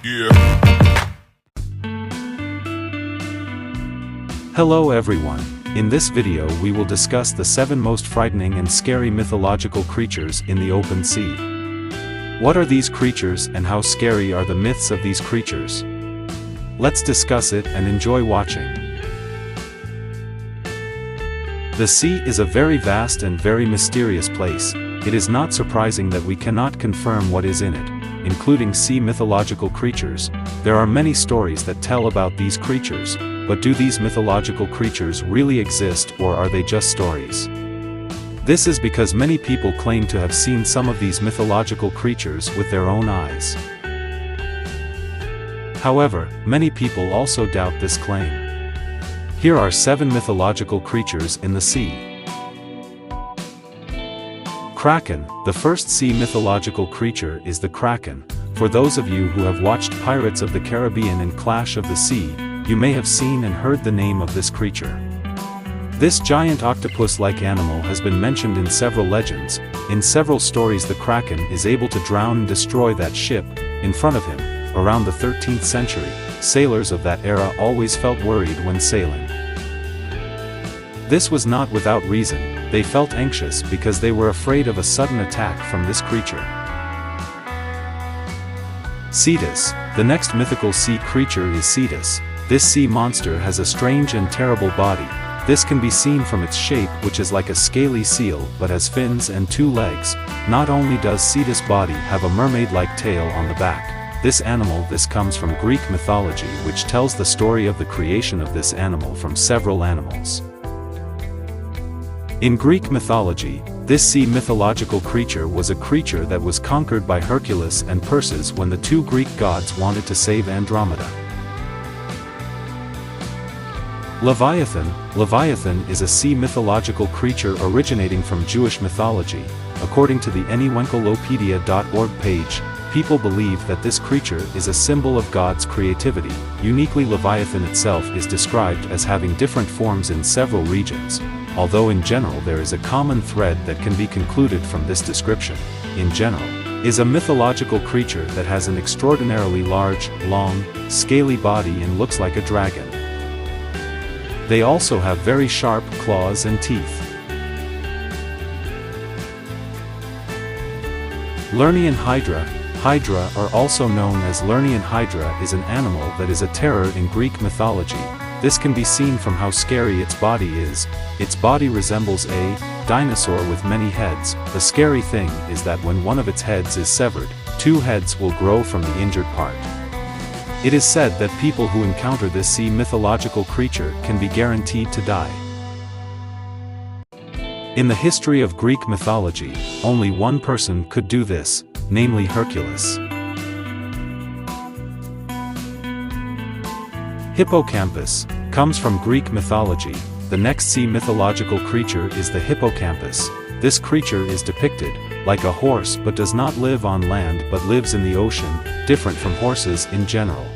Yeah. Hello everyone. In this video we will discuss the 7 most frightening and scary mythological creatures in the open sea. What are these creatures and how scary are the myths of these creatures? Let's discuss it and enjoy watching. The sea is a very vast and very mysterious place. It is not surprising that we cannot confirm what is in it, including sea mythological creatures. There are many stories that tell about these creatures, but do these mythological creatures really exist or are they just stories? This is because many people claim to have seen some of these mythological creatures with their own eyes. However, many people also doubt this claim. Here are 7 mythological creatures in the sea. Kraken. The first sea mythological creature is the Kraken. For those of you who have watched Pirates of the Caribbean and Clash of the Sea, you may have seen and heard the name of this creature. This giant octopus-like animal has been mentioned in several legends. In several stories the Kraken is able to drown and destroy that ship in front of him. Around the 13th century, sailors of that era always felt worried when sailing. This was not without reason. They felt anxious because they were afraid of a sudden attack from this creature. Cetus. The next mythical sea creature is Cetus. This sea monster has a strange and terrible body. This can be seen from its shape, which is like a scaly seal but has fins and 2 legs. Not only does Cetus' body have a mermaid-like tail on the back. This comes from Greek mythology, which tells the story of the creation of this animal from several animals. In Greek mythology, this sea mythological creature was a creature that was conquered by Hercules and Perseus when the 2 Greek gods wanted to save Andromeda. Leviathan. Leviathan is a sea mythological creature originating from Jewish mythology. According to the Encyclopedia.org page, people believe that this creature is a symbol of God's creativity. Uniquely, Leviathan itself is described as having different forms in several regions, although in general there is a common thread that can be concluded from this description. In general, is a mythological creature that has an extraordinarily large, long, scaly body and looks like a dragon. They also have very sharp claws and teeth. Lernaean Hydra. Hydra, or also known as Lernaean Hydra, is an animal that is a terror in Greek mythology. This can be seen from how scary its body is. Its body resembles a dinosaur with many heads. The scary thing is that when one of its heads is severed, 2 heads will grow from the injured part. It is said that people who encounter this sea mythological creature can be guaranteed to die. In the history of Greek mythology, only one person could do this, namely Hercules. Hippocampus comes from Greek mythology. The next sea mythological creature is the hippocampus. This creature is depicted like a horse but does not live on land but lives in the ocean, different from horses in general.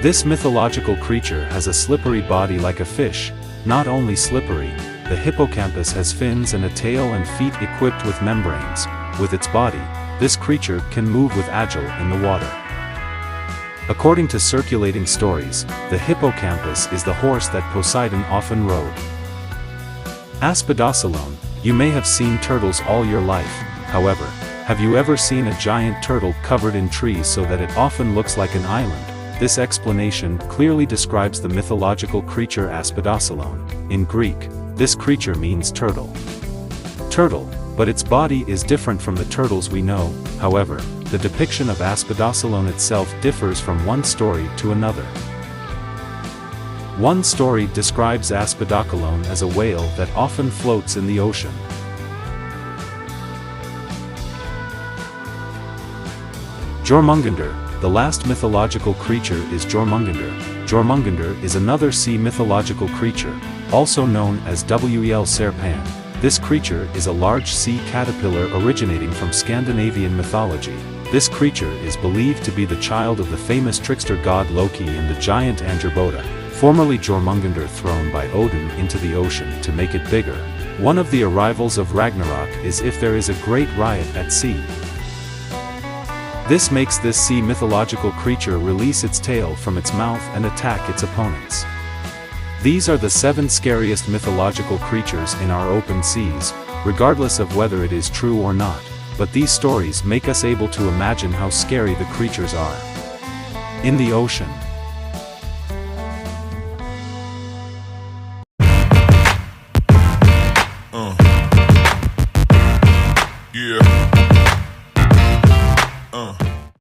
This mythological creature has a slippery body like a fish. Not only slippery, the hippocampus has fins and a tail and feet equipped with membranes. With its body, this creature can move with agile in the water. According to circulating stories, the hippocampus is the horse that Poseidon often rode. Aspidosylone. You may have seen turtles all your life. However, have you ever seen a giant turtle covered in trees so that it often looks like an island? This explanation clearly describes the mythological creature Aspidosylone. In Greek, this creature means turtle. Turtle, but its body is different from the turtles we know. However, the depiction of Aspidosylone itself differs from one story to another. One story describes Aspidosylone as a whale that often floats in the ocean. Jormungandr. The last mythological creature is Jormungandr. Jormungandr is another sea mythological creature, also known as Wel Serpan. This creature is a large sea caterpillar originating from Scandinavian mythology. This creature is believed to be the child of the famous trickster god Loki and the giant Angerboda, formerly Jormungandr, thrown by Odin into the ocean to make it bigger. One of the arrivals of Ragnarok is if there is a great riot at sea. This makes this sea mythological creature release its tail from its mouth and attack its opponents. These are the 7 scariest mythological creatures in our open seas, regardless of whether it is true or not, but these stories make us able to imagine how scary the creatures are. In the ocean.